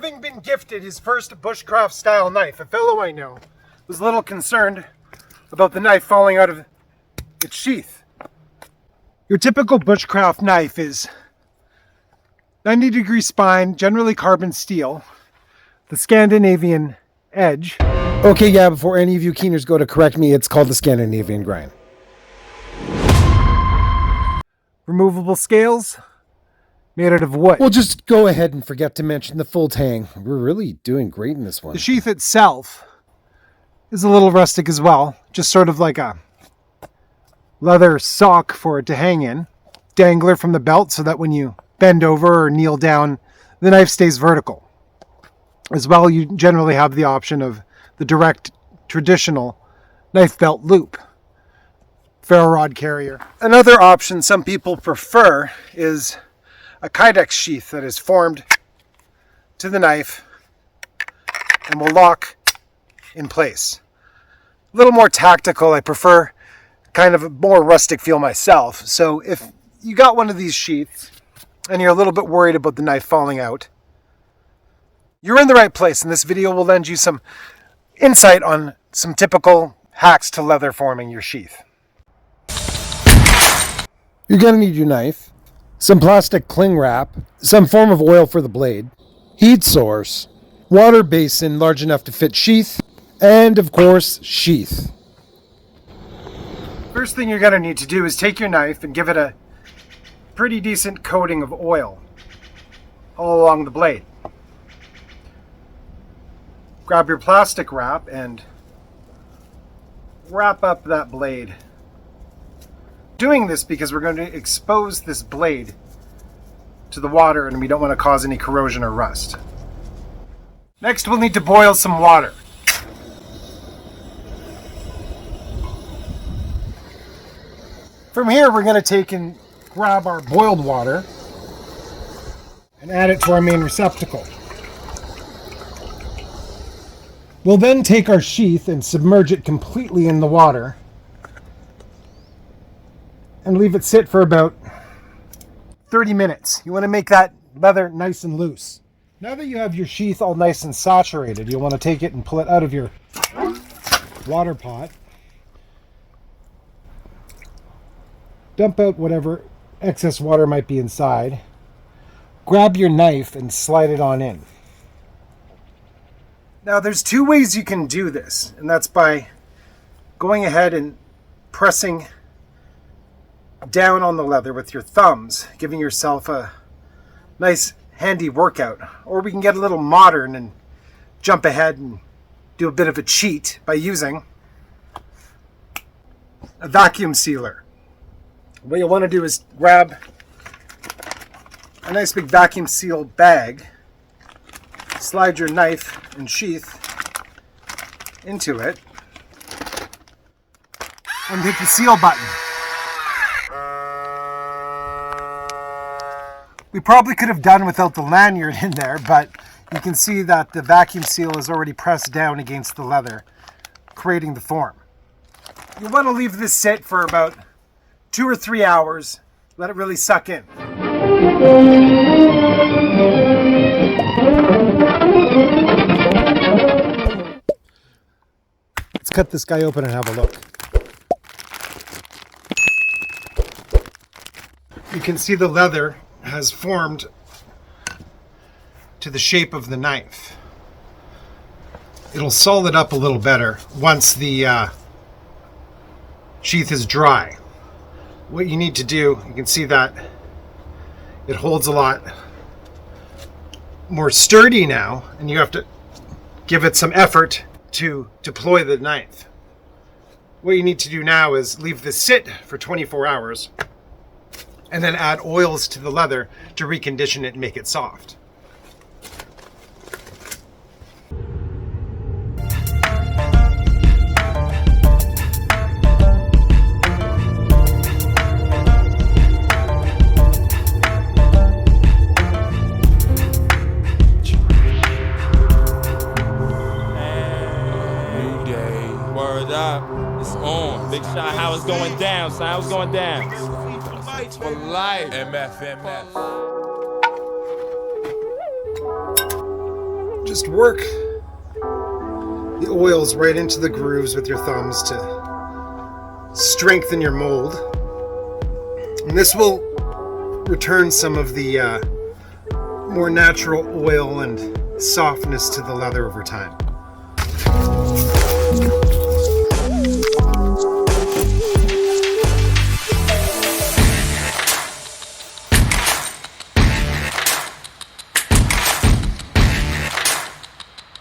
Having been gifted his first bushcraft style knife, a fellow I know was a little concerned about the knife falling out of its sheath. Your typical bushcraft knife is 90-degree spine, generally carbon steel, the Scandinavian edge. Okay, yeah, before any of you keeners go to correct me, it's called the Scandinavian grind. Removable scales, made out of wood. Well, just go ahead and forget to mention the full tang. We're really doing great in this one. The sheath itself is a little rustic as well, just sort of like a leather sock for it to hang in. Dangler from the belt so that when you bend over or kneel down, the knife stays vertical. As well, you generally have the option of the direct traditional knife belt loop. Ferro rod carrier. Another option some people prefer is a kydex sheath that is formed to the knife and will lock in place. A little more tactical. I prefer kind of a more rustic feel myself. So if you got one of these sheaths and you're a little bit worried about the knife falling out, you're in the right place, and this video will lend you some insight on some typical hacks to leather forming your sheath. You're going to need your knife, some plastic cling wrap, some form of oil for the blade, heat source, water basin large enough to fit sheath, and of course, sheath. First thing you're going to need to do is take your knife and give it a pretty decent coating of oil all along the blade. Grab your plastic wrap and wrap up that blade. Doing this because we're going to expose this blade to the water and we don't want to cause any corrosion or rust. Next, we'll need to boil some water. From here, we're going to take and grab our boiled water and add it to our main receptacle. We'll then take our sheath and submerge it completely in the water and leave it sit for about 30 minutes. You want to make that leather nice and loose. Now that you have your sheath all nice and saturated, you'll want to take it and pull it out of your water pot. Dump out whatever excess water might be inside. Grab your knife and slide it on in. Now there's two ways you can do this, and that's by going ahead and pressing down on the leather with your thumbs, giving yourself a nice handy workout. Or we can get a little modern and jump ahead and do a bit of a cheat by using a vacuum sealer. What you'll want to do is grab a nice big vacuum seal bag, slide your knife and sheath into it, and hit the seal button. We probably could have done without the lanyard in there, but you can see that the vacuum seal is already pressed down against the leather, creating the form. You want to leave this sit for about 2 or 3 hours. Let it really suck in. Let's cut this guy open and have a look. You can see the leather has formed to the shape of the knife. It'll solid up a little better once the sheath is dry. What you need to do, you can see that it holds a lot more sturdy now, and you have to give it some effort to deploy the knife. What you need to do now is leave this sit for 24 hours and then add oils to the leather to recondition it and make it soft. It's on. Big shot, how it's going down, son. How it's going down. For life. MF. Just work the oils right into the grooves with your thumbs to strengthen your mold. And this will return some of the more natural oil and softness to the leather over time.